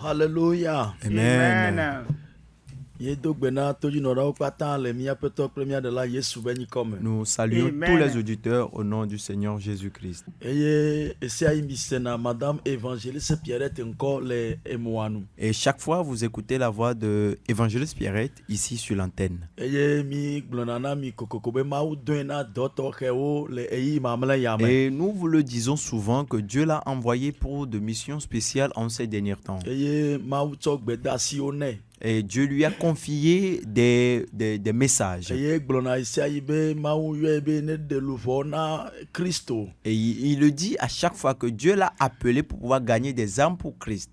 Hallelujah. Amen. Nous saluons tous les auditeurs au nom du Seigneur Jésus-Christ. Et chaque fois, vous écoutez la voix de Évangéliste Pierrette ici sur l'antenne. Et nous vous le disons souvent que Dieu l'a envoyé pour de missions spéciales en ces derniers temps. Et Dieu lui a confié des messages. Et il le dit à chaque fois que Dieu l'a appelé pour pouvoir gagner des âmes pour Christ.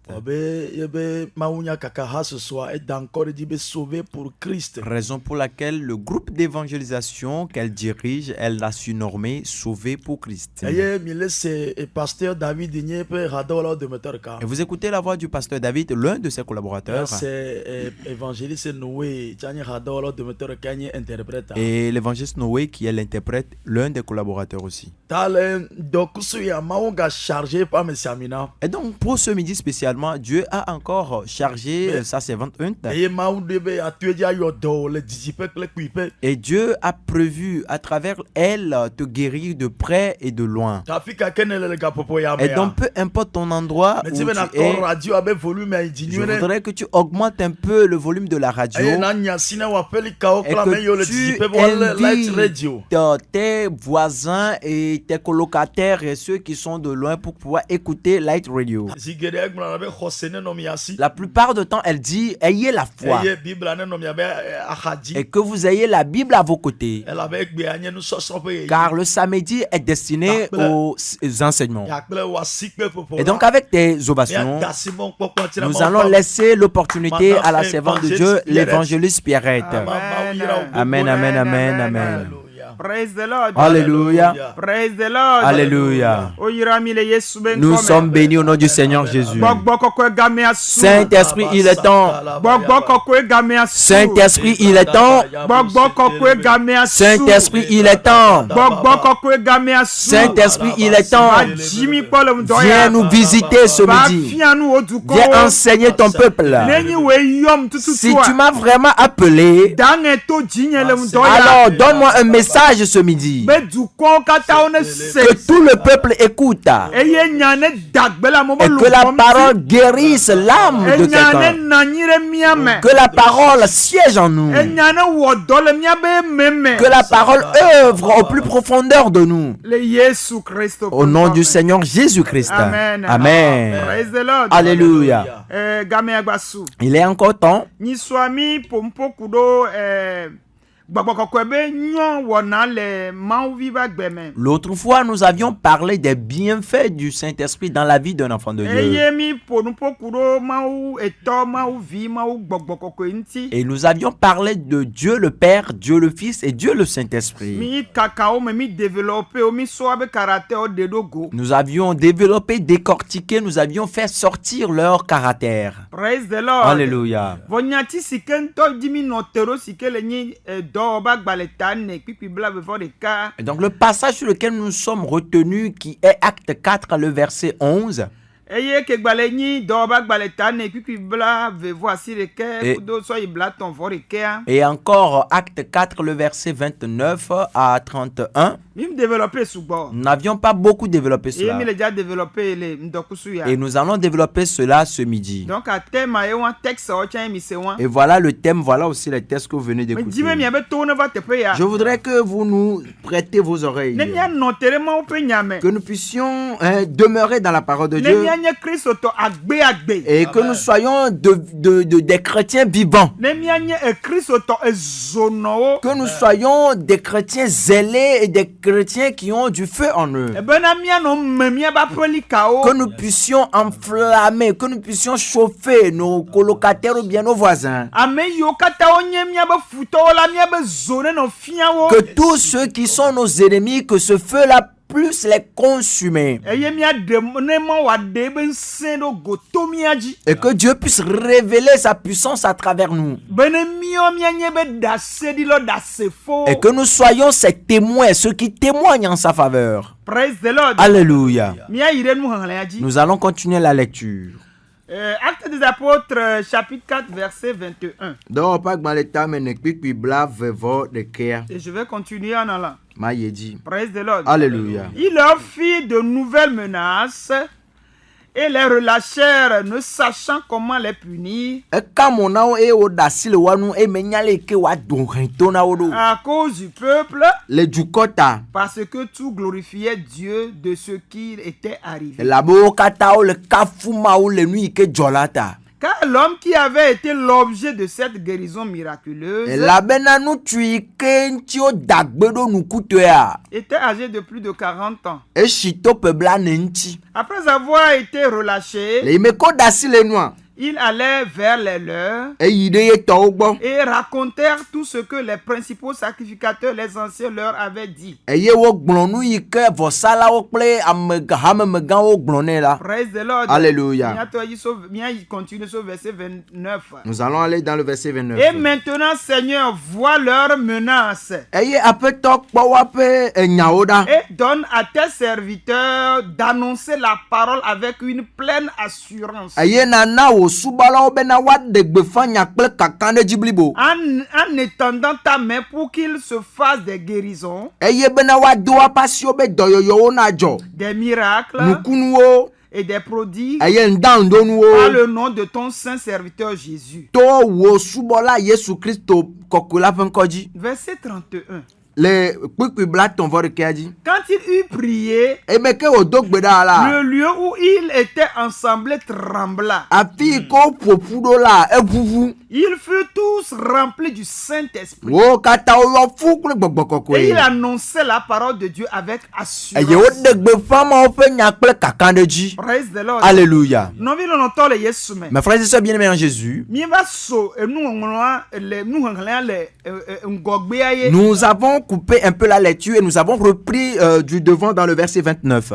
Raison pour laquelle le groupe d'évangélisation qu'elle dirige, elle l'a surnommé Sauvé pour Christ. Et vous écoutez la voix du pasteur David, l'un de ses collaborateurs. Évangéliste Noé et l'évangéliste Noé qui est l'interprète, l'un des collaborateurs aussi. Et donc pour ce midi spécialement, Dieu a encore chargé sa servante et Dieu a prévu à travers elle te guérir de près et de loin. Et donc peu importe ton endroit où tu es, je voudrais que tu augmentes un peu le volume de la radio et que tu invites tes voisins et tes colocataires et ceux qui sont de loin pour pouvoir écouter Light Radio. La plupart du temps, elle dit ayez la foi et que vous ayez la Bible à vos côtés, car le samedi est destiné aux enseignements. Et donc avec tes ovations, nous allons laisser l'opportunité à la servante de Dieu, l'évangéliste Pierrette. Amen, amen, amen, amen. Praise the Lord. Alléluia. Praise the Lord. Alléluia. Nous sommes bénis au nom du Seigneur Jésus. Saint-Esprit, il est temps. Saint-Esprit, il est temps. Saint-Esprit, il est temps. Saint-Esprit, il est temps. Viens nous visiter ce midi. Viens enseigner ton peuple. Si tu m'as vraiment appelé, alors donne-moi un message ce midi. Que tout le peuple écoute. Et que la parole guérisse l'âme de quelqu'un. Que la parole siège en nous. Que la parole œuvre au plus profondeur de nous. Au nom du Seigneur Jésus-Christ. Amen. Amen. Alléluia. Il est encore temps. L'autre fois, nous avions parlé des bienfaits du Saint-Esprit dans la vie d'un enfant de Dieu. Et nous avions parlé de Dieu le Père, Dieu le Fils et Dieu le Saint-Esprit. Nous avions développé, décortiqué, nous avions fait sortir leur caractère. Praise the Lord. Alléluia. Et donc le passage sur lequel nous sommes retenus, qui est Acte 4, le verset 11. Et encore Acte 4, le verset 29 à 31. Nous n'avions pas beaucoup développé cela. Et nous allons développer cela ce midi. Et voilà le thème, voilà aussi les textes que vous venez d'écouter. Je voudrais que vous nous prêtez vos oreilles. Que nous puissions demeurer dans la parole de Dieu. Et que nous soyons des chrétiens vivants. Que nous soyons des chrétiens zélés et des chrétiens qui ont du feu en eux. Que nous puissions enflammer, que nous puissions chauffer nos colocataires ou bien nos voisins. Que tous ceux qui sont nos ennemis, que ce feu-là plus les consumer. Et que Dieu puisse révéler sa puissance à travers nous. Et que nous soyons ces témoins, ceux qui témoignent en sa faveur. Praise the Lord. Alléluia. Nous allons continuer la lecture. Actes des apôtres, chapitre 4, verset 21. Donc, pas dans l'état, mais ne pique plus blave, vevo de Kéa. Et je vais continuer en allant. Maïedi. Praise the Lord. Alléluia. Il leur fit de nouvelles menaces et les relâchèrent, ne sachant comment les punir. À cause du peuple, parce que tout glorifiait Dieu de ce qui était arrivé. Car l'homme qui avait été l'objet de cette guérison miraculeuse était âgé de plus de 40 ans. Après avoir été relâché, ils allaient vers les leurs et racontèrent tout ce que les principaux sacrificateurs, les anciens, leur avaient dit. Praise the Lord. Alléluia. Continue sur verset 29. Nous allons aller dans le verset 29. Et maintenant, Seigneur, vois leurs menaces et donne à tes serviteurs d'annoncer la parole avec une pleine assurance. En étendant ta main pour qu'il se fasse des guérisons, des miracles et des prodiges par le nom de ton saint serviteur Jésus. Verset 31. Quand il eut prié, le lieu où il était ensemble trembla. Ils furent tous remplis du Saint-Esprit. Et il annonçait la parole de Dieu avec assurance. Praise the Lord. Alléluia. Mes frères et sœurs bien-aimés en Jésus, nous avons coupé un peu la lecture et nous avons repris du devant dans le verset 29.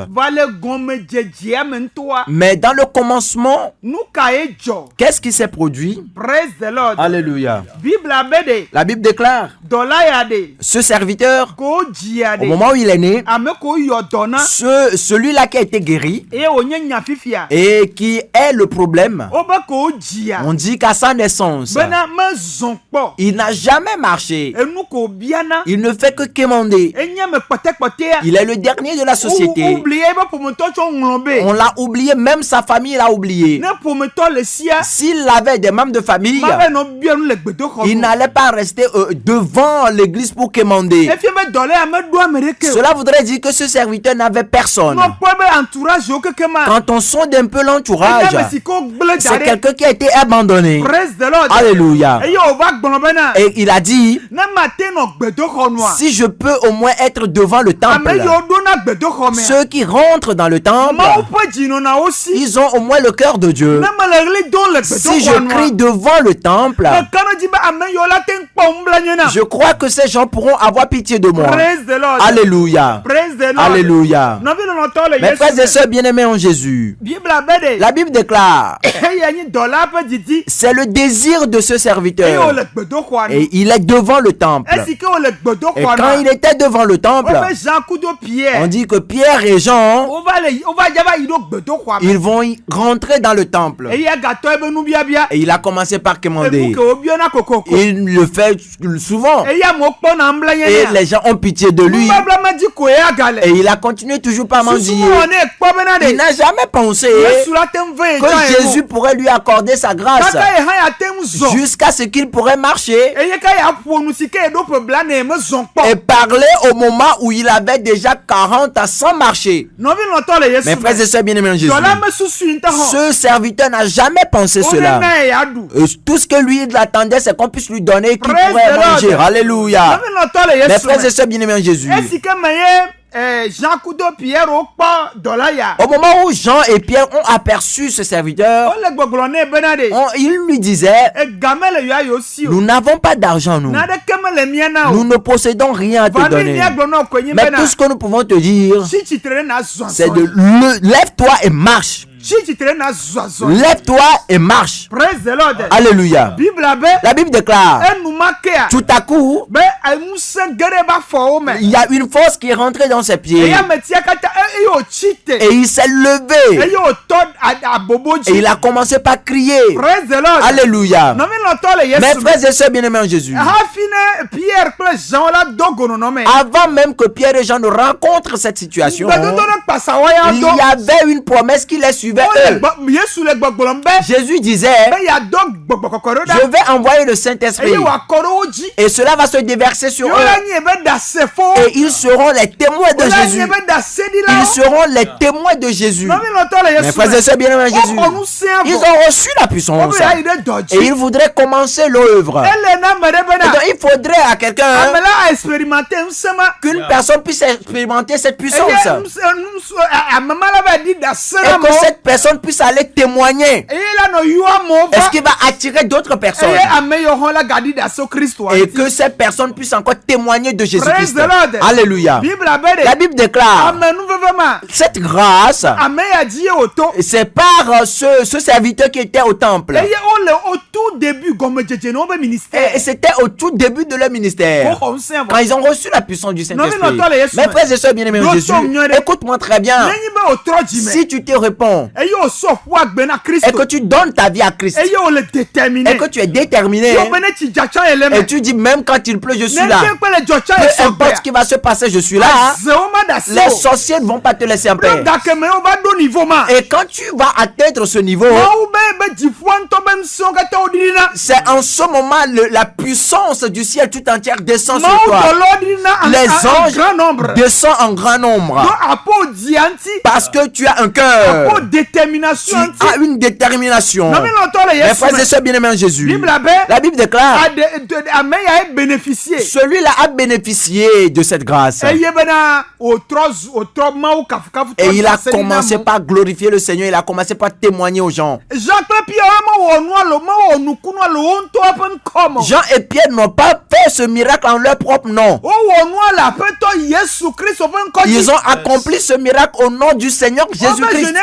Mais dans le commencement, qu'est-ce qui s'est produit? Praise the Lord. Alléluia. La Bible déclare, ce serviteur, au moment où il est né, celui-là qui a été guéri et qui est le problème, on dit qu'à sa naissance, il n'a jamais marché. Il ne fait que quémander. Il est le dernier de la société. On l'a oublié, même sa famille l'a oublié. S'il avait des membres de famille, il n'allait pas rester devant l'église pour quémander. Cela voudrait dire que ce serviteur n'avait personne. Quand on sonde un peu l'entourage, c'est quelqu'un qui a été abandonné. Alléluia. Et il a dit, si je peux au moins être devant le temple, ceux qui rentrent dans le temple, ils ont au moins le cœur de Dieu. Si je crie devant le temple, je crois que ces gens pourront avoir pitié de moi. Alléluia. Alléluia. Mes frères et sœurs bien-aimés en Jésus, la Bible déclare, c'est le désir de ce serviteur. Et il est devant le temple. Et quand il était devant le temple, on dit que Pierre et Jean, ils vont y rentrer dans le temple. Et il a commencé par quémander. Il le fait souvent. Et les gens ont pitié de lui. Et il a continué toujours par mendier. Il n'a jamais pensé que Jésus pourrait lui accorder sa grâce jusqu'à ce qu'il pourrait marcher et parler au moment où il avait déjà 40 à 100 marcher. Mes frères et sœurs bien-aimés en Jésus, ce serviteur n'a jamais pensé cela. Et tout ce que lui il attendait, c'est qu'on puisse lui donner et qu'il pourrait manger. Alléluia. Mes frères et sœurs bien-aimés en Jésus, au moment où Jean et Pierre ont aperçu ce serviteur, il lui disait, nous n'avons pas d'argent, nous ne possédons rien à te donner, mais tout ce que nous pouvons te dire, c'est de lève-toi et marche. Lève-toi et marche. Praise the Lord. Alléluia. La Bible déclare, tout à coup, il y a une force qui est rentrée dans ses pieds. Et il s'est levé. Et il a commencé par crier. Alléluia. Mes frères et sœurs bien-aimés en Jésus, avant même que Pierre et Jean ne rencontrent cette situation, il y avait une promesse qui les suivait eux. Jésus disait, je vais envoyer le Saint-Esprit et cela va se déverser sur eux et ils seront les témoins de Jésus. Ils seront les témoins de Jésus. Mes frères et sœurs bien-aimés en Jésus, ils ont reçu la puissance et ils voudraient commencer l'œuvre. Donc il faudrait à quelqu'un qu'une personne puisse expérimenter cette puissance et que cette personne puisse aller témoigner. Est-ce qu'il va attirer d'autres personnes et que cette personne puisse encore témoigner de Jésus-Christ. Alléluia. La Bible déclare, cette grâce, c'est par ce serviteur qui était au temple. Et c'était au tout début de leur ministère, quand ils ont reçu la puissance du Saint-Esprit. Mes frères et sœurs bien-aimés en Jésus, écoute-moi très bien. Si tu te réponds et que tu donnes ta vie à Christ et que tu es déterminé et tu dis même quand il pleut je suis là, peu importe ce qui va se passer je suis là, les sorciers ne vont pas te laisser en paix. Et quand tu vas atteindre ce niveau, c'est en ce moment la puissance du ciel tout entière descend sur toi. Les anges descendent en grand nombre parce que tu as un cœur, tu as une détermination. Mes frères et sœurs bien-aimés en Jésus, la Bible déclare, celui-là a bénéficié de cette grâce et il a commencé par glorifier le Seigneur. Il a commencé par témoigner aux gens. Jean et Pierre n'ont pas fait ce miracle en leur propre nom. Ils ont accompli ce miracle au nom du Seigneur Jésus-Christ.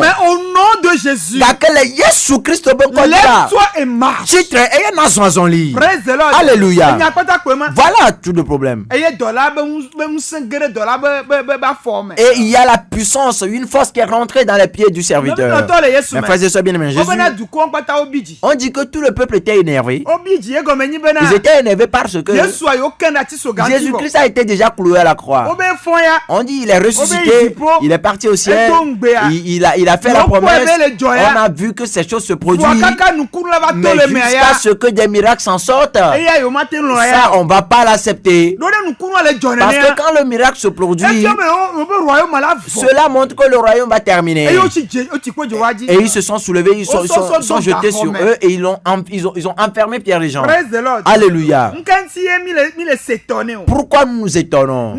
Mais au nom de Jésus, lève-toi et marche. Alléluia. Voilà tout le problème. Et il y a la puissance, une force qui est rentrée dans les pieds du serviteur. Mes frères et sœurs bien-aimés, Jésus, on dit que tout le peuple était énervé. Ils étaient énervés parce que Jésus-Christ a été déjà cloué à la croix. On dit il est ressuscité, il est parti au ciel, il a fait la promesse. On a vu que ces choses se produisent, mais jusqu'à ce que des miracles s'en sortent, ça on va pas l'accepter. Parce que quand le miracle se produit, cela montre que le royaume va terminer. Et ils se sont soulevés, ils sont jetés sur eux et ils ont enfermé Pierre et Jean. Alléluia. Pourquoi nous nous étonnons?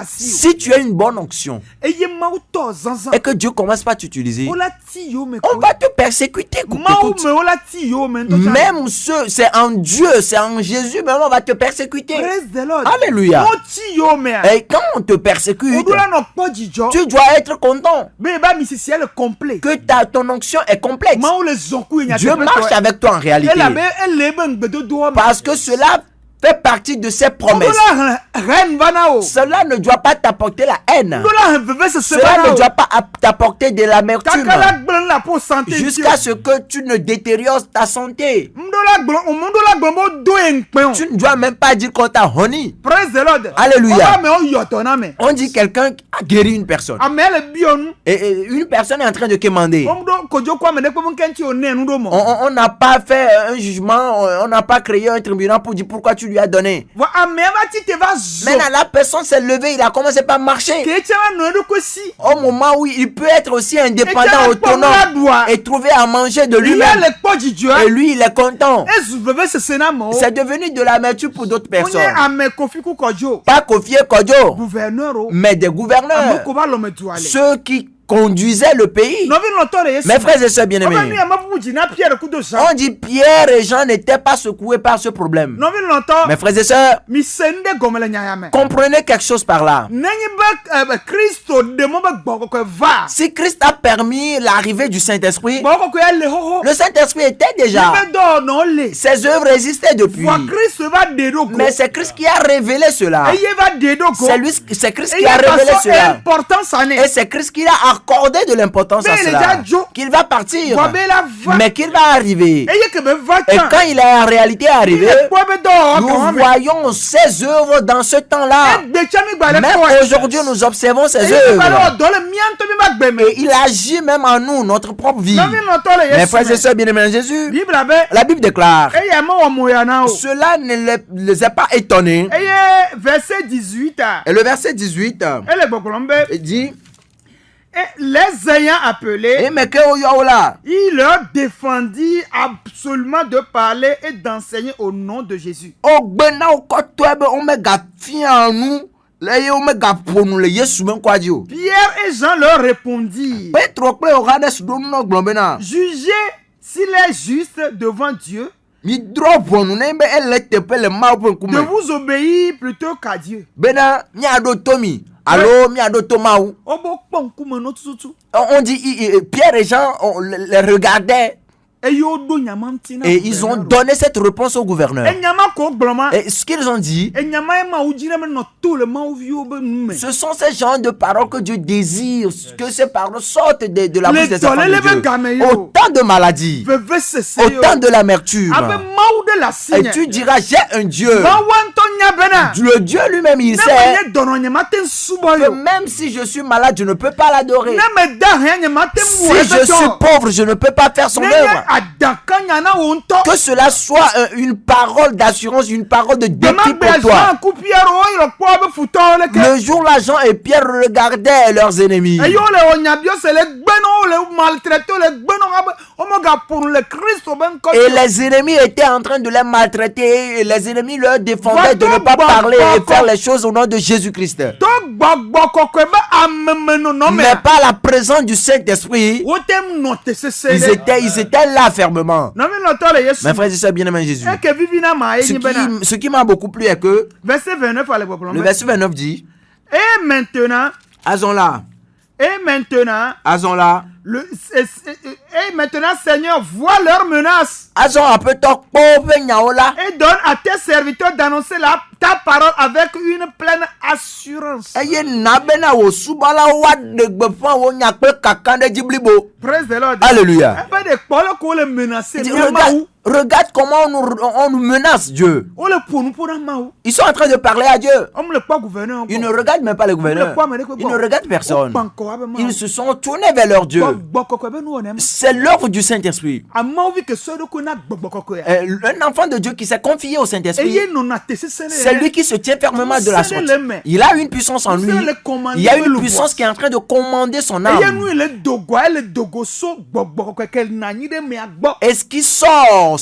Si tu as une bonne onction et que Dieu commence pas à t'utiliser, on va te persécuter. Même c'est en Dieu, c'est en Jésus, mais on va te persécuter. Alléluia. Et quand on te persécute, tu dois être content que ton onction est complète. Dieu marche avec toi en réalité, parce que cela fait partie de ses promesses. Cela ne doit pas t'apporter la haine. Cela ne doit pas t'apporter de l'amertume jusqu'à ce que tu ne détériores ta santé. Tu ne dois même pas dire qu'on t'a honni. Alléluia. On dit quelqu'un a guéri une personne et une personne est en train de quémander. On n'a pas fait un jugement, on n'a pas créé un tribunal pour dire pourquoi tu lui as donné. Maintenant la personne s'est levée, il a commencé par marcher. Au moment où il peut être aussi indépendant, autonome et trouver à manger de lui-même. Et lui il est content. C'est devenu de l'amertume pour d'autres personnes. Pas Kofi Kodjo, mais des gouverneurs. Ceux qui conduisait le pays. Mes frères et sœurs bien-aimés, on dit Pierre et Jean n'étaient pas secoués par ce problème. Mes frères et sœurs, comprenez quelque chose par là. Si Christ a permis l'arrivée du Saint-Esprit, le Saint-Esprit était déjà. Ses œuvres existaient depuis. Mais c'est Christ qui a révélé cela. C'est Christ qui a révélé cela. Et c'est Christ qui a accordé de l'importance à cela. Qu'il va partir, mais qu'il va arriver. Et quand il est en réalité arrivé, nous voyons ses œuvres dans ce temps-là. Même aujourd'hui, nous observons ses œuvres. Et il agit même en nous, notre propre vie. Mes frères et sœurs bien-aimés en Jésus, la Bible déclare, cela ne les a pas étonnés. Verset 18. Et le verset 18 dit, et les ayant appelés, il leur défendit absolument de parler et d'enseigner au nom de Jésus. Pierre et Jean leur répondirent, jugez s'il est juste devant Dieu de vous obéir plutôt qu'à Dieu. On dit Pierre et Jean les regardaient. Et ils ont donné cette réponse au gouverneur. Et ce qu'ils ont dit, ce sont ces genres de paroles que Dieu désire, que ces paroles sortent de la bouche des enfants de Dieu. Autant de maladies, autant de l'amertume. Et tu diras, j'ai un Dieu. Le Dieu lui-même, il sait que même si je suis malade, je ne peux pas l'adorer. Si je suis pauvre, je ne peux pas faire son œuvre. Que cela soit une parole d'assurance, une parole de dépit pour toi. Le jour là, Jean et Pierre regardaient leurs ennemis. Et les ennemis étaient en train de les maltraiter. Et les ennemis leur défendaient de ne pas parler et faire les choses au nom de Jésus-Christ. Mais par la présence du Saint-Esprit, ils étaient là fermement. Mes frères et sœurs bien-aimés Jésus, ce qui m'a beaucoup plu est que le verset 29 dit, et maintenant, et maintenant, Seigneur, vois leurs menaces et donne à tes serviteurs d'annoncer ta parole avec une pleine assurance. Praise the Lord. Alléluia. Regarde comment on nous menace Dieu. Ils sont en train de parler à Dieu. Ils ne regardent même pas le gouverneur. Ils ne regardent personne. Ils se sont tournés vers leur Dieu. C'est l'œuvre du Saint-Esprit. Un enfant de Dieu qui s'est confié au Saint-Esprit, c'est lui qui se tient fermement de la sorte. Il a une puissance en lui. Il y a une puissance qui est en train de commander son âme. Et ce qui sort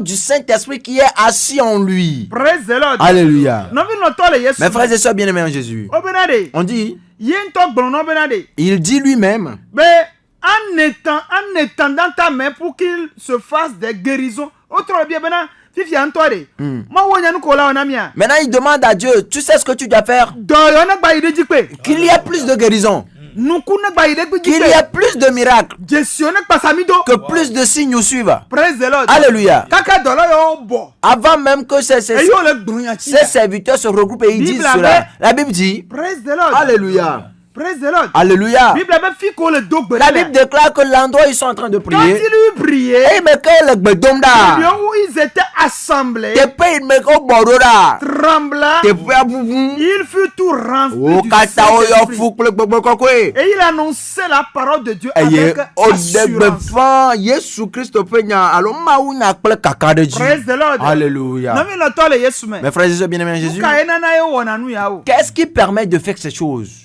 du Saint-Esprit qui est assis en lui. Praise the Lord. Alléluia. Mes frères et sœurs bien-aimés en Jésus, on dit, il dit lui-même, en étendant ta main pour qu'il se fasse des guérisons. Maintenant il demande à Dieu, tu sais ce que tu dois faire? Qu'il y ait plus de guérison, qu'il y ait plus de miracles, que plus de signes nous suivent. Alléluia. Avant même que ces serviteurs se regroupent et ils disent cela, la Bible dit, alléluia. Alléluia. La Bible déclare que l'endroit où ils sont en train de prier, quand ils priaient, où ils étaient assemblés, tremblant, il fut tout rempli du Saint-Esprit. Et il annonçait la parole de Dieu avec assurance. Praise the Lord. Alléluia. Mes frères et sœurs bien-aimés en Jésus, qu'est-ce qui permet de faire ces choses?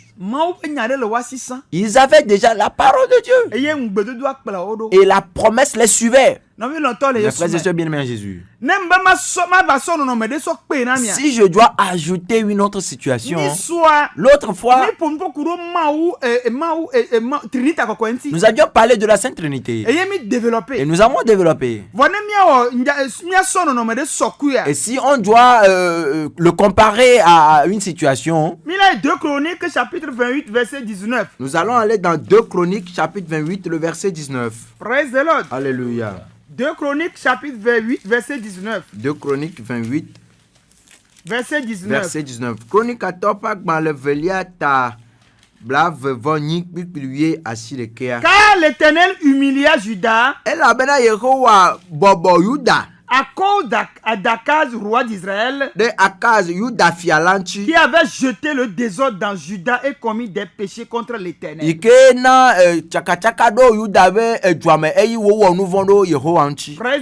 Ils avaient déjà la parole de Dieu. Et la promesse les suivait. Mes frères et sœurs bien-aimés en Jésus. Si je dois ajouter une autre situation, l'autre fois, nous avions parlé de la Sainte Trinité. Et nous avons développé. Et si on doit le comparer à une situation, 2 Chroniques chapitre 28 verset 19. Nous allons aller dans 2 Chroniques chapitre 28 le verset 19. Praise the Lord. Alléluia. 2 Chroniques chapitre 28 verset 19. 2 Chroniques 28 verset 19. Verset 19. Chronique 14 Velia ta blave voni pipiluye asirekea. Car l'Éternel humilia Juda. Elle a bena Yehowa bobo Yuda. À cause d'Akaz, roi d'Israël, de Akaz, Yuda fialanchi, qui avait jeté le désordre dans Juda et commis des péchés contre l'Éternel. Praise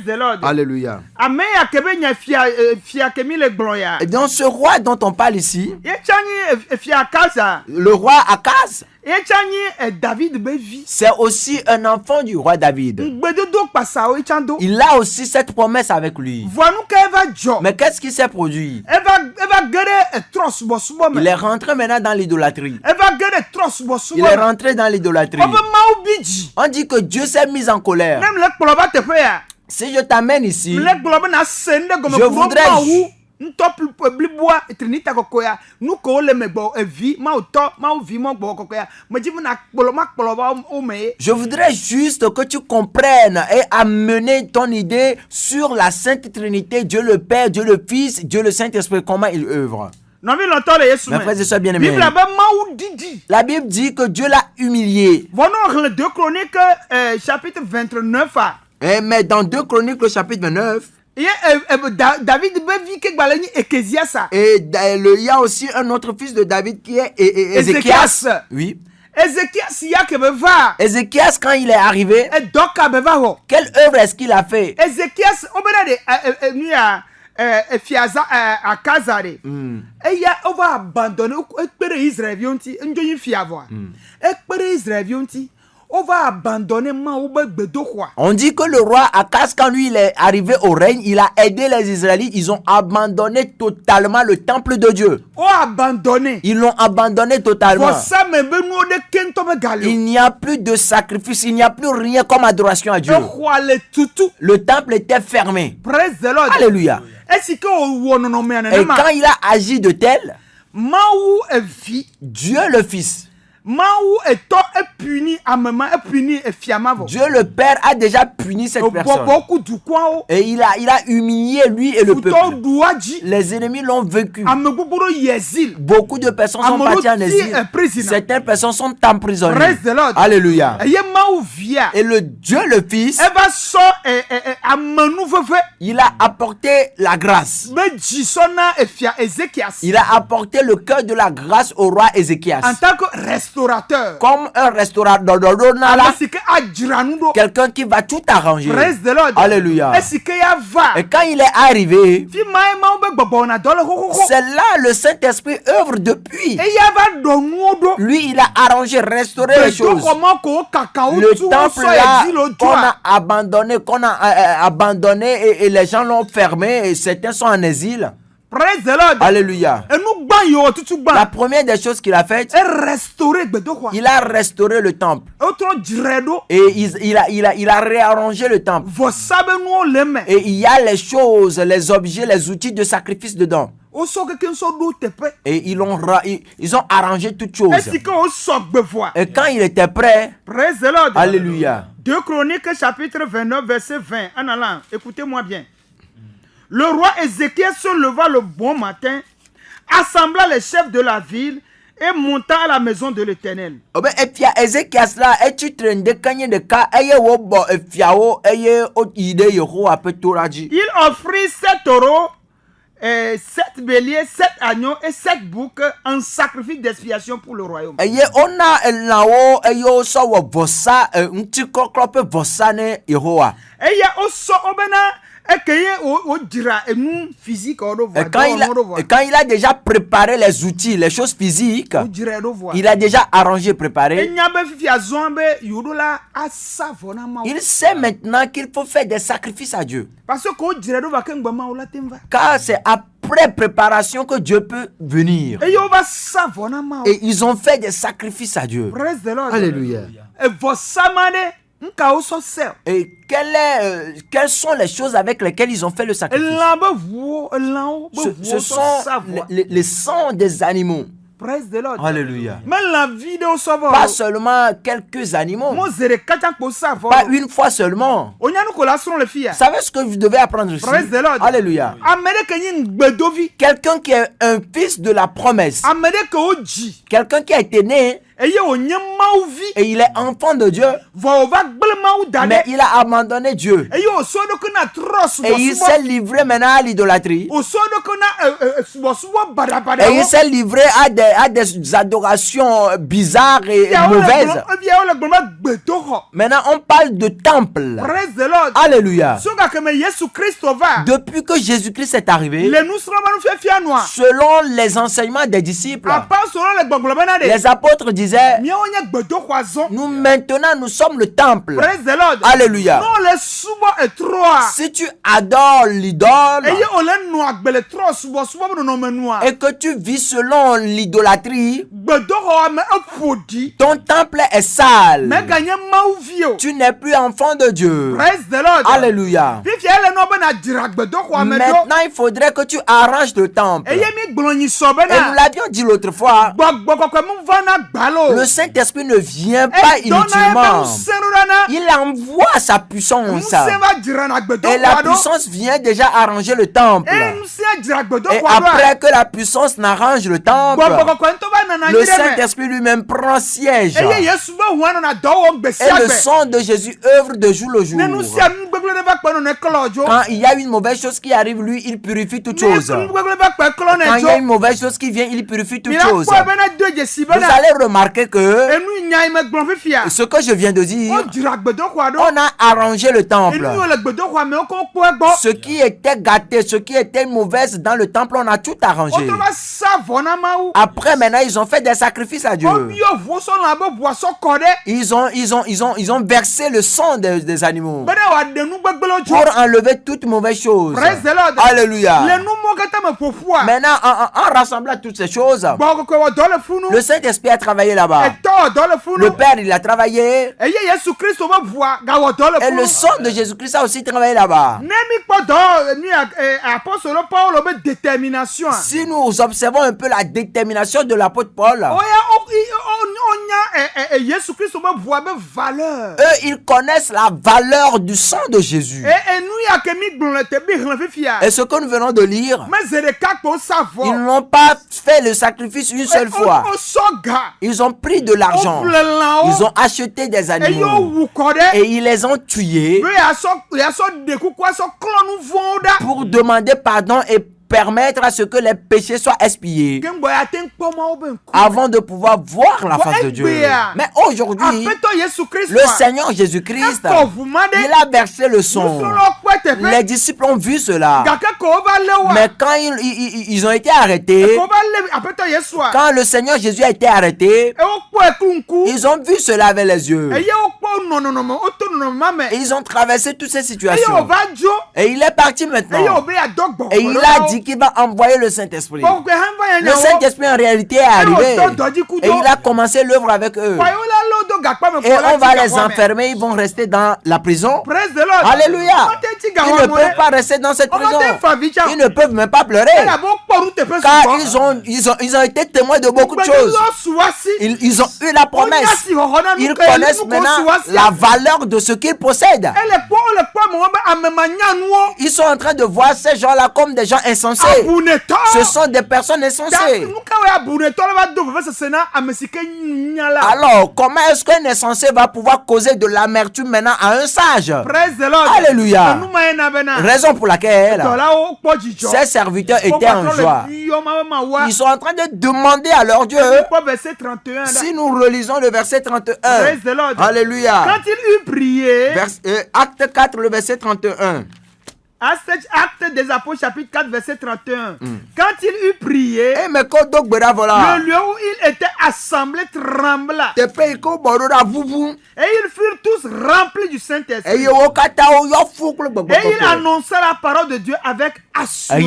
the Lord. Alléluia. Et donc ce roi dont on parle ici, le roi Akaz, c'est aussi un enfant du roi David. Il a aussi cette promesse avec lui. Mais qu'est-ce qui s'est produit? Il est rentré maintenant dans l'idolâtrie. Il est rentré dans l'idolâtrie. On dit que Dieu s'est mis en colère. Si je t'amène ici, je voudrais... Je voudrais juste que tu comprennes et amener ton idée sur la Sainte Trinité, Dieu le Père, Dieu le Fils, Dieu le Saint-Esprit, comment il œuvre. Mes frères et sœurs bien-aimés, la Bible dit que Dieu l'a humilié. 2 Chroniques chapitre 29. Mais dans 2 Chroniques le chapitre 29, et il y a aussi un autre fils de David qui est Ézéchias. Oui. Ézéchias, quand il est arrivé, quelle œuvre est-ce qu'il a fait? Ézéchias, on va abandonner on va abandonner On dit que le roi Akaz, quand lui il est arrivé au règne, il a aidé les Israélites. Ils ont abandonné totalement le temple de Dieu. Ils l'ont abandonné totalement. Il n'y a plus de sacrifice, il n'y a plus rien comme adoration à Dieu. Le temple était fermé. Alléluia. Et quand il a agi de tel, Dieu le Fils, Dieu le Père a déjà puni cette personne. Et il a humilié lui et le peuple. Les ennemis l'ont vécu. Beaucoup de personnes sont parties en exil. Certaines personnes sont emprisonnées. Alléluia. Et le Dieu le Fils, il a apporté la grâce. Il a apporté le cœur de la grâce au roi Ézéchias. En tant que restaurateur, comme un restaurateur, quelqu'un qui va tout arranger. Alléluia. Et quand il est arrivé, c'est là le Saint-Esprit œuvre depuis. Lui, il a arrangé, restauré les choses. Le temple là qu'on a abandonné, et les gens l'ont fermé et certains sont en exil. Alléluia. La première des choses qu'il a faites, il a restauré le temple. Et il a réarrangé le temple. Et il y a les choses, les objets, les outils de sacrifice dedans. Et ils ont arrangé toutes choses. Et quand il était prêt, alléluia. 2 Chroniques chapitre 29 verset 20. En allant, écoutez-moi bien. Le roi Ézéchias se leva le bon matin, assembla les chefs de la ville et monta à la maison de l'Éternel. Il offrit 7 taureaux, 7 béliers, 7 agneaux et 7 boucs en sacrifice d'expiation pour le royaume. quand il a déjà préparé les outils, les choses physiques, il a déjà arrangé, préparé. Il sait maintenant qu'il faut faire des sacrifices à Dieu. Car c'est après préparation que Dieu peut venir. Et ils ont fait des sacrifices à Dieu. Alléluia. Et quelles sont les choses avec lesquelles ils ont fait le sacrifice? Ce sont les sangs des animaux. Alléluia. Pas seulement quelques animaux. Pas une fois seulement. Vous savez ce que vous devez apprendre ici? Alléluia. Quelqu'un qui est un fils de la promesse. Quelqu'un qui a été né. Et il est enfant de Dieu. Mais il a abandonné Dieu. Et il s'est livré maintenant à l'idolâtrie. Et il s'est livré à des adorations bizarres et mauvaises. Maintenant on parle de temple. Alléluia. Depuis que Jésus-Christ est arrivé, selon les enseignements des disciples, les apôtres disaient, nous maintenant nous sommes le temple. Alléluia. Si tu adores l'idole et que tu vis selon l'idolâtrie, ton temple est sale. Tu n'es plus enfant de Dieu. Alléluia. Maintenant il faudrait que tu arranges le temple. Et nous l'avions dit l'autre fois, le Saint-Esprit ne vient pas inutilement. Il envoie sa puissance. Et la puissance vient déjà arranger le temple. Et après que la puissance n'arrange le temple, le Saint-Esprit lui-même prend siège. Et le sang de Jésus œuvre de jour le jour. Quand il y a une mauvaise chose qui arrive, lui, il purifie toute chose. Quand il y a une mauvaise chose qui vient, il purifie toute chose. Vous allez remarquer que ce que je viens de dire, on a arrangé le temple. Ce qui était gâté, ce qui était mauvaise dans le temple, on a tout arrangé. Après, maintenant, ils ont fait des sacrifices à Dieu. Ils ont versé le sang des animaux pour enlever toute mauvaise chose. Alléluia. Maintenant, en rassemblant toutes ces choses, le Saint-Esprit a travaillé là-bas. Le Père, il a travaillé. Et le sang de Jésus-Christ a aussi travaillé là-bas. Si nous observons un peu la détermination de l'apôtre Paul, eux, ils connaissent la valeur du sang de Jésus. Et ce que nous venons de lire, ils n'ont pas fait le sacrifice une seule fois. Ils ont pris de l'argent. Ils ont acheté des animaux. Et ils les ont tués pour demander pardon et permettre à ce que les péchés soient expiés avant de pouvoir voir la face de Dieu. Mais aujourd'hui, le Seigneur Jésus-Christ, il a versé le sang. Les disciples ont vu cela. Mais quand ils ont été arrêtés, quand le Seigneur Jésus a été arrêté, ils ont vu cela avec les yeux. Et ils ont traversé toutes ces situations. Et il est parti maintenant. Et il a dit qu'il va envoyer le Saint-Esprit. Le Saint-Esprit en réalité est arrivé. Et il a commencé l'œuvre avec eux. Et on va les enfermer. Ils vont rester dans la prison. Alléluia. Ils ne peuvent pas rester dans cette prison. Ils ne peuvent même pas pleurer. Car ils ont été témoins de beaucoup de choses. Ils ont eu la promesse. Ils connaissent maintenant la valeur de ce qu'ils possèdent. Ils sont en train de voir ces gens-là comme des gens insensés. Ce sont des personnes insensées. Alors, comment est-ce qu'un insensé va pouvoir causer de l'amertume maintenant à un sage? Alléluia. Raison pour laquelle ces serviteurs étaient en joie. Ils sont en train de demander à leur Dieu. Si nous relisons le verset 31. Alléluia. Quand il eut prié, Acte 4, le verset 31. Acte des Apôtres, chapitre 4, verset 31. Quand il eut prié, le lieu où il était assemblé trembla. Et ils furent tous remplis du Saint-Esprit. Et il annonça la parole de Dieu avec assurance.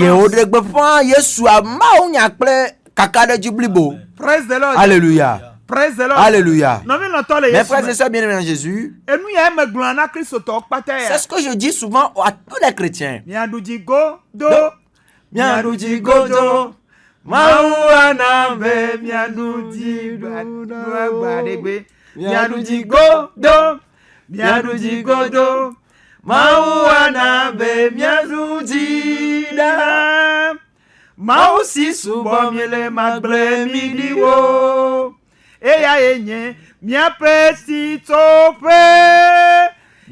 Praise the Lord. Alléluia. Praise the Lord. Alléluia. Mes frères et sœurs bien-aimés en Jésus, c'est ce que je dis souvent à tous les chrétiens. Mausi subo miele magble midiwo. Eya enye mia pesi tope.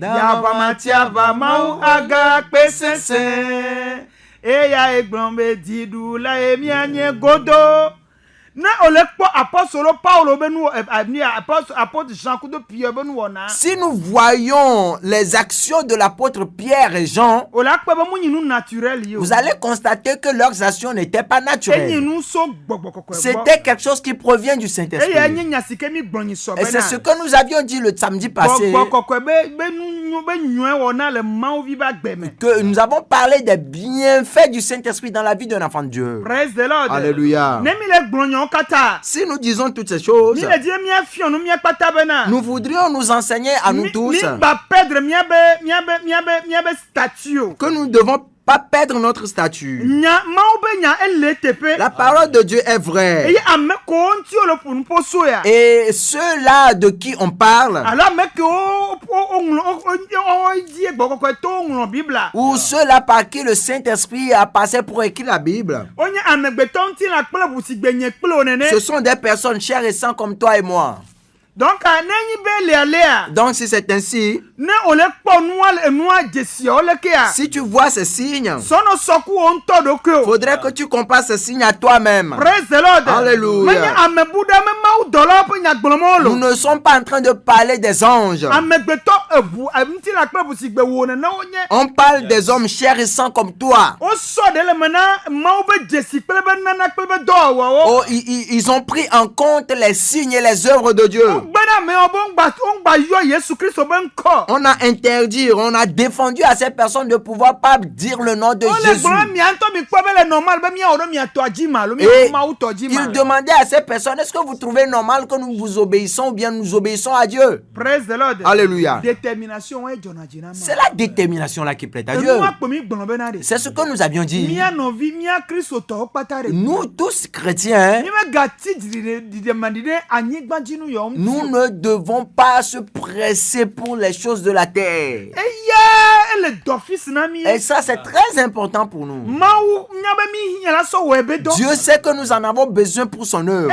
Ya pamatia va mau aga pesese. Eya eglombe didu la emia nye godo. Na olekpo apostolo Paulo benu apôtre Jean kudo Pierre benu wona. Si nous voyons les actions de l'apôtre Pierre et Jean, vous allez constater que leurs actions n'étaient pas naturelles. C'était quelque chose qui provient du Saint-Esprit. Et c'est ce que nous avions dit le samedi passé. Que nous avons parlé des bienfaits du Saint-Esprit dans la vie d'un enfant de Dieu. Praise the Lord. Alléluia. Si nous disons toutes ces choses, nous voudrions nous enseigner à nous tous que nous devons pas perdre notre statut. La parole de Dieu est vraie. Et ceux-là de qui on parle, ou ceux-là par qui le Saint-Esprit a passé pour écrire la Bible, ce sont des personnes chères et saintes comme toi et moi. Donc si c'est ainsi, si tu vois ces signes, faudrait que tu compares ces signes à toi-même. Alléluia. Nous ne sommes pas en train de parler des anges. On parle des hommes chers et saints comme toi. Oh, ils ont pris en compte les signes et les œuvres de Dieu. On a interdit, on a défendu à ces personnes de pouvoir pas dire le nom de Jésus. Et il demandait à ces personnes, est-ce que vous trouvez normal que nous vous obéissons ou bien nous obéissons à Dieu? Praise the Lord. Alléluia. C'est la détermination là qui plaît à Dieu. C'est ce que nous avions dit. Nous tous chrétiens, nous ne devons pas se presser pour les choses de la terre. Et ça, c'est très important pour nous. Dieu sait que nous en avons besoin pour son œuvre.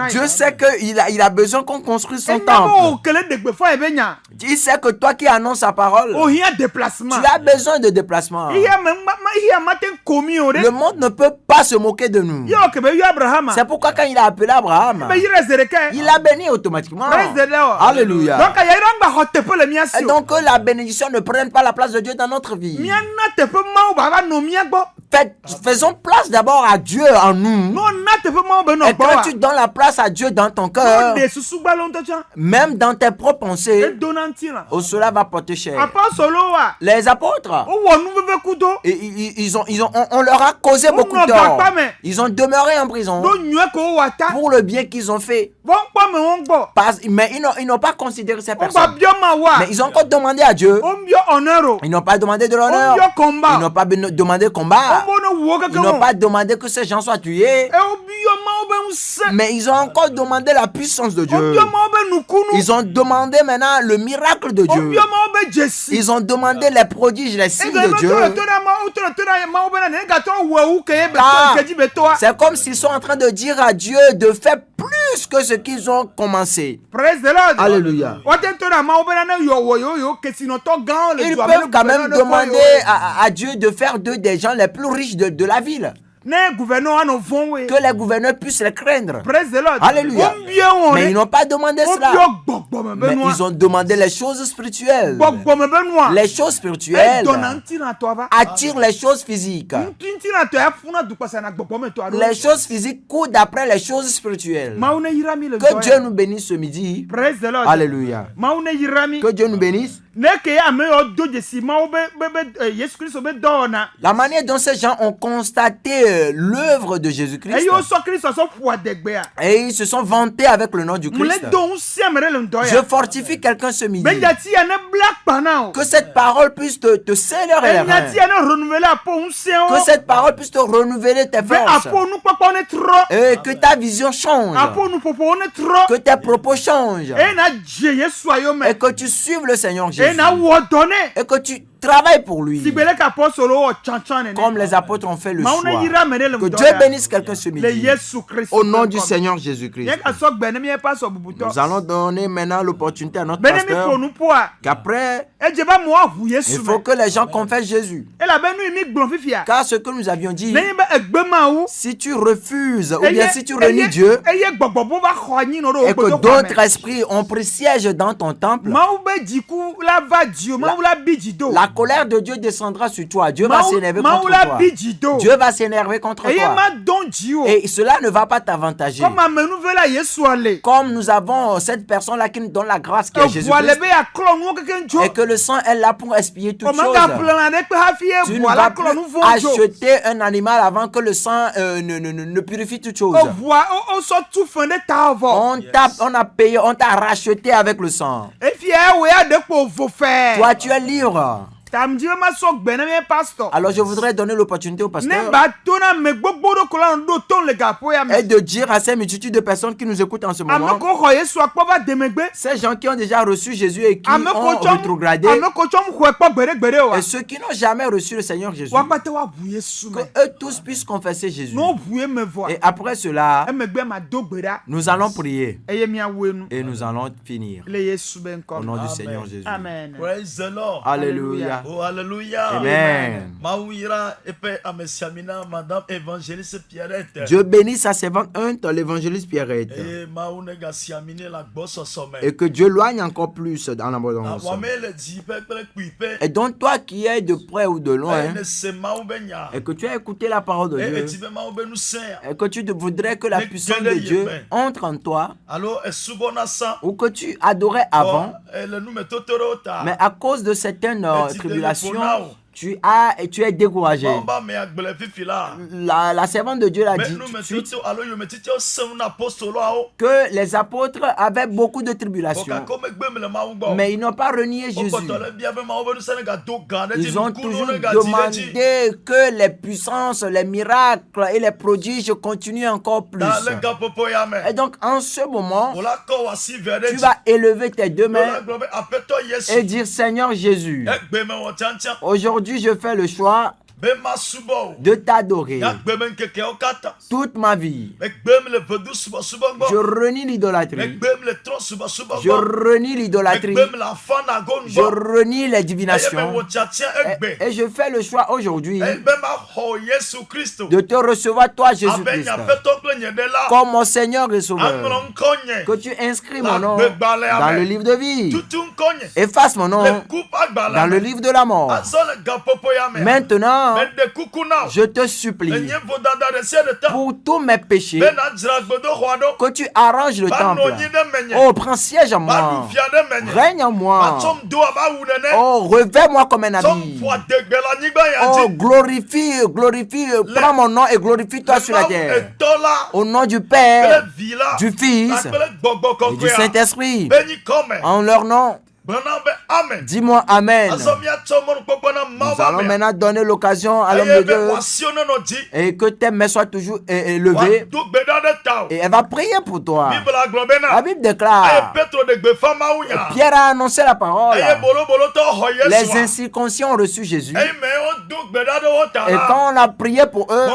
Dieu sait qu'il a besoin qu'on construise son temple. Il sait que toi qui annonces sa parole, tu as besoin de déplacement. Le monde ne peut pas se moquer de nous. C'est pourquoi quand il a appelé Abraham, il a béni automatiquement. Alléluia. Et donc que la bénédiction ne prenne pas la place de Dieu dans notre vie. Faisons place d'abord à Dieu en nous. Et quand tu donnes la place à Dieu dans ton cœur, même dans tes propres pensées, cela va porter cher. Les apôtres, on leur a causé beaucoup de tort. Ils ont demeuré en prison pour le bien qu'ils ont fait. Mais ils n'ont pas considéré ces personnes. Mais ils ont encore demandé à Dieu. Ils n'ont pas demandé de l'honneur. Ils n'ont pas demandé combat. Ils n'ont pas demandé que ces gens soient tués. Mais ils ont encore demandé la puissance de Dieu. Ils ont demandé maintenant le miracle de Dieu. Ils ont demandé les prodiges, les signes de Dieu. C'est comme s'ils sont en train de dire à Dieu de faire plus que ce qu'ils ont commencé. Alléluia. Ils peuvent quand même demander à Dieu de faire d'eux des gens les plus riches de la ville. Que les gouverneurs puissent les craindre. Praise the Lord. Alléluia. Mais ils n'ont pas demandé cela. Mais ils ont demandé les choses spirituelles. Les choses spirituelles attirent les choses physiques. Les choses physiques courent d'après les choses spirituelles. Que Dieu nous bénisse ce midi. Praise the Lord. Alléluia. Que Dieu nous bénisse. La manière dont ces gens ont constaté l'œuvre de Jésus-Christ et ils se sont vantés avec le nom du Christ. Je fortifie quelqu'un ce midi. Que cette parole puisse te sceller les reins. Que cette parole puisse te renouveler tes forces. Et que ta vision change. Que tes propos changent. Et que tu suives le Seigneur Jésus. Et que tu travailles pour lui. Comme les apôtres ont fait le choix. Que Dieu bénisse quelqu'un ce midi. Au nom du Seigneur Jésus-Christ. Nous allons donner maintenant l'opportunité à notre pasteur qu'après, il faut que les gens confessent Jésus. Car ce que nous avions dit, si tu refuses ou bien si tu renies Dieu et que d'autres esprits ont pris siège dans ton temple, la colère de Dieu descendra sur toi. Dieu va s'énerver contre toi. Dieu va s'énerver contre toi. Et cela ne va pas t'avantager. Comme nous avons cette personne-là qui nous donne la grâce qui est Jésus-Christ. Et que le sang est là pour expier toutes choses. Tu ne vas plus acheter un animal avant que le sang ne purifie toutes choses. On a payé, on t'a racheté avec le sang. Toi, tu es libre. Alors je voudrais donner l'opportunité au pasteur et de dire à ces multitudes de personnes qui nous écoutent en ce moment, ces gens qui ont déjà reçu Jésus et qui ont rétrogradé, et ceux qui n'ont jamais reçu le Seigneur Jésus, que eux tous puissent confesser Jésus. Et après cela, nous allons prier et nous allons finir au nom du Seigneur Jésus. Amen. Praise the Lord. Alléluia. Oh, alléluia. Amen. Madame évangéliste Pierrette. Dieu bénisse sa servante l'évangéliste Pierrette. Et que Dieu loigne encore plus dans l'abondance. Et donc toi qui es de près ou de loin, et que tu as écouté la parole de Dieu, et que tu voudrais que la puissance de Dieu entre en toi, ou que tu adorais avant, mais à cause de certaines tribulations, tu es découragé. La servante de Dieu l'a dit tout de suite que les apôtres avaient beaucoup de tribulations, mais ils n'ont pas renié Jésus. Ils ont toujours demandé que les puissances, les miracles et les prodiges continuent encore plus. Et donc en ce moment, tu vas élever tes deux mains et dire: Seigneur Jésus, aujourd'hui je fais le choix de t'adorer toute ma vie. Je renie l'idolâtrie. Je renie l'idolâtrie. Je renie les divinations. Et je fais le choix aujourd'hui de te recevoir toi, Jésus-Christ, comme mon Seigneur et Sauveur. Que tu inscris mon nom dans le livre de vie. Efface mon nom dans le livre de la mort. Maintenant, je te supplie pour tous mes péchés que tu arranges le temple. Oh, prends siège en moi. Règne en moi. Oh, revêt-moi comme un habit. Oh, glorifie, prends mon nom et glorifie-toi sur la terre. Au nom du Père, du Fils et du Saint-Esprit. En leur nom. Dis-moi Amen. Nous allons maintenant donner l'occasion à l'homme de Dieu et que tes mains soient toujours élevées et elle va prier pour toi. La Bible déclare, Pierre a annoncé la parole. Les incirconcis ont reçu Jésus et quand on a prié pour eux,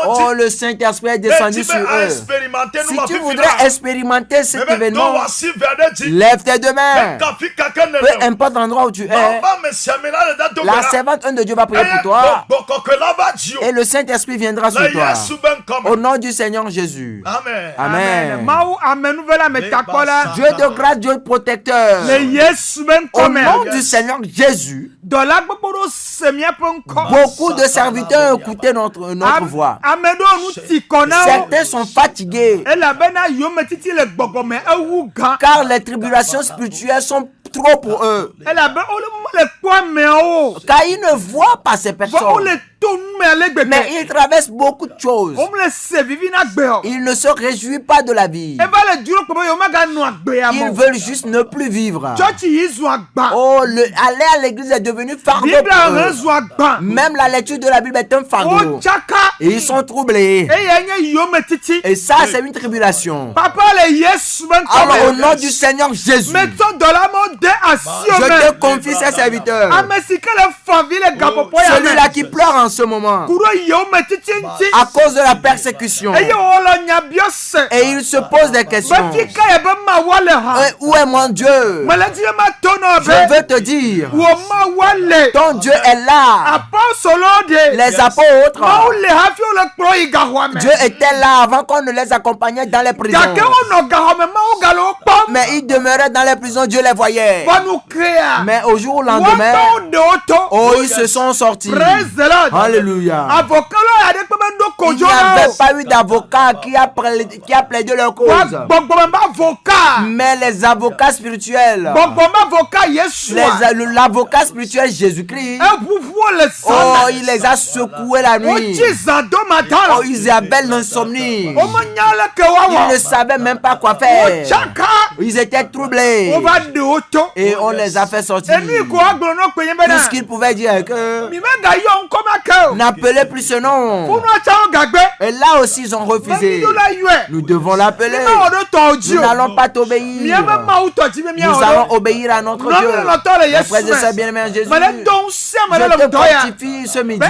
oh, le Saint-Esprit est descendu sur eux. Si tu voudrais expérimenter cet événement, lève tes deux mains peu importe l'endroit où tu es, la servante de Dieu va prier pour toi et le Saint-Esprit viendra sur toi. Au nom du Seigneur Jésus. Amen. Amen. Dieu de grâce, Dieu protecteur. Au nom du Seigneur Jésus, beaucoup de serviteurs écoutaient notre voix. Certains sont fatigués car les tribulations spirituelles sont trop pour eux. Car ils ne voient pas ces personnes. Mais ils traversent beaucoup de choses. Ils ne se réjouissent pas de la vie. Ils veulent juste ne plus vivre. Oh, aller à l'église est devenu fardeau pour eux. Même la lecture de la Bible est un fardeau. Et ils sont troublés. Et ça, c'est une tribulation. Alors, au nom du Seigneur Jésus, je te confie ces serviteurs. Celui-là qui pleure en ce moment à cause de la persécution, et il se pose des questions. Où est mon Dieu? Je veux te dire, ton Dieu est là. Les apôtres, Dieu était là avant qu'on ne les accompagnait dans les prisons. Mais ils demeuraient dans les prisons, Dieu les voyait. Mais au jour au lendemain, oh, ils se sont sortis. Alléluia. Il n'y avait pas eu d'avocat qui a plaidé leur cause. Mais les avocats spirituels, l'avocat spirituel Jésus-Christ, oh, il les a secoués la nuit. Oh, Isabelle l'insomnie. Ils ne savaient même pas quoi faire. Ils étaient troublés. Et on les a fait sortir. Tout ce qu'ils pouvaient dire est que n'appelez plus ce nom. Et là aussi ils ont refusé. Nous devons l'appeler. Nous n'allons pas t'obéir. Nous allons obéir à notre Dieu. Mes frères et sœurs bien-aimés en Jésus, je te fortifie ce midi.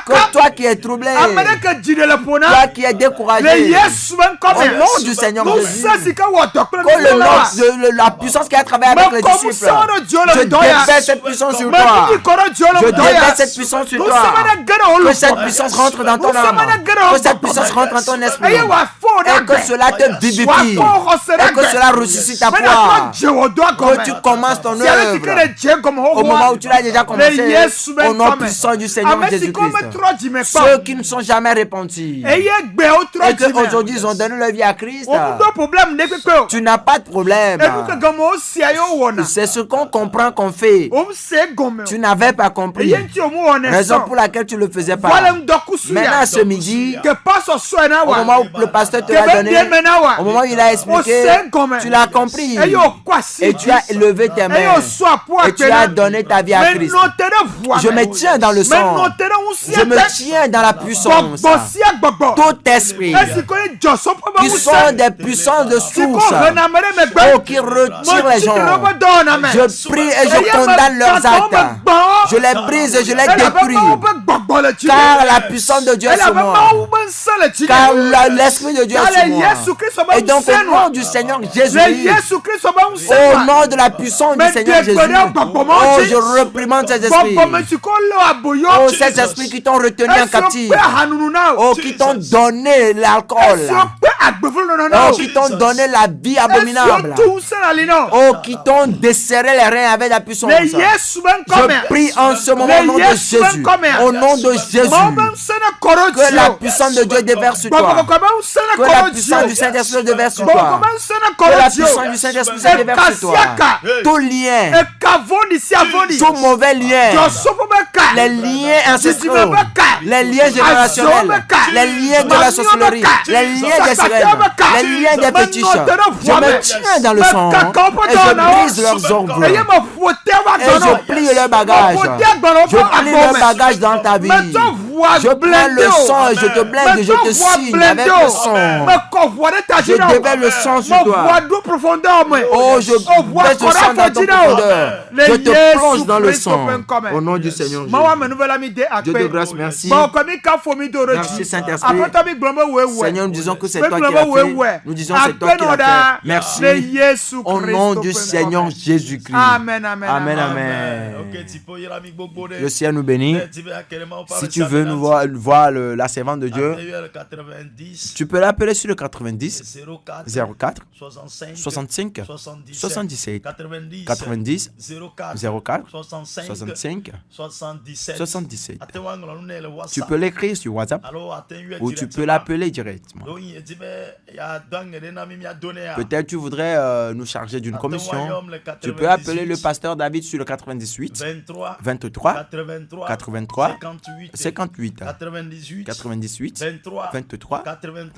Que toi qui es troublé, toi qui es découragé, au nom du Seigneur Jésus, que le nom de la puissance qui a travaillé avec les disciples, je déverse cette puissance sur toi. Je déverse cette puissance sur toi. Que cette puissance rentre dans ton âme. Que cette puissance rentre dans ton esprit. Et que cela te vivifie. Et que cela ressuscite ta foi. Que tu commences ton œuvre au moment où tu l'as déjà commencé. Au nom puissant du Seigneur Jésus-Christ. Ceux qui ne sont jamais repentis et qu'aujourd'hui ils ont donné leur vie à Christ, tu n'as pas de problème. C'est ce qu'on comprend qu'on fait. Tu n'avais pas compris. Raison pour laquelle tu ne le faisais pas. Maintenant ce midi, au moment où le pasteur te l'a donné, au moment où il a expliqué, tu l'as compris. Et tu as levé tes mains. Et tu as donné ta vie à Christ. Je me tiens dans le sang. Je me tiens dans la puissance. Tout esprit qui sont des puissances de source, oh, qui retirent les gens, je prie et je condamne leurs actes. Je les brise et je les détruis. Car la puissance de Dieu est sur moi. Car l'Esprit de Dieu est sur moi. Et donc au nom du Seigneur Jésus, au nom de la puissance du Seigneur Jésus, oh, je reprimande ces esprits. Oh, ces esprits qui t'ont retenu en captif. Oh, qui t'ont donné l'alcool. Oh, qui t'ont donné la vie abominable. Oh, qui t'ont desserré les reins avec la puissance. Je prie en ce moment au nom de Jésus. Au nom de Jésus. Que la puissance de Dieu déverse sur toi. Que la puissance du Saint-Esprit déverse sur toi. Que la puissance du Saint-Esprit se déverse sur toi. Tout lien, tout mauvais lien, les liens ancestraux, les liens générationnels, les liens de la sorcellerie, les liens des sirènes, les liens des fétiches, je me tiens dans le sang et je brise leurs ongles et je plie leurs bagages. Je plie leurs bagages dans ta vie. Je prends le sang et je te blinde et je te signe avec le sang. Je déverse le sang sur toi. Oh, je baisse le sang dans ton profondeur. Je te plonge dans le sang. Au nom du Seigneur Jésus. Dieu de grâce, merci. Merci Saint-Esprit. Seigneur, nous disons que c'est toi qui l'as fait. Nous disons que c'est toi qui l'as fait. Merci. Au nom du Seigneur Jésus-Christ. Amen, amen, amen, amen. Le ciel nous bénit. Si tu veux nous voir la servante de Dieu, tu peux l'appeler sur le 90 04 65 77 90 04 65 77. Tu peux l'écrire sur WhatsApp ou tu peux l'appeler directement. Peut-être tu voudrais nous charger d'une commission. Tu peux appeler le pasteur David sur le 98 23 83 58 98 23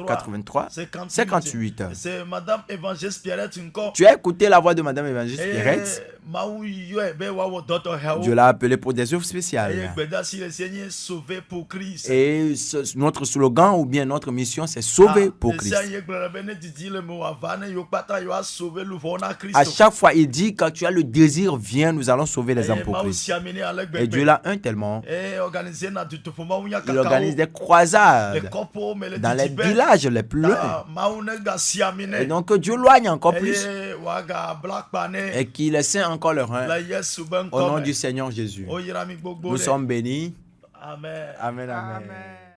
83 58. Tu as écouté la voix de Madame Évangéliste Pierrette. Dieu l'a appelé pour des œuvres spéciales. Et notre slogan ou bien notre mission, c'est sauver pour Christ. À chaque fois, il dit, quand tu as le désir, viens, nous allons sauver les âmes pour Christ. Et Dieu l'a un tellement. Il organise des croisades dans les villages les plus loin. Et donc Dieu loigne encore plus. Et qu'il essaie encore le rein. Au nom du Seigneur Jésus. Nous sommes bénis. Amen. Amen. Amen.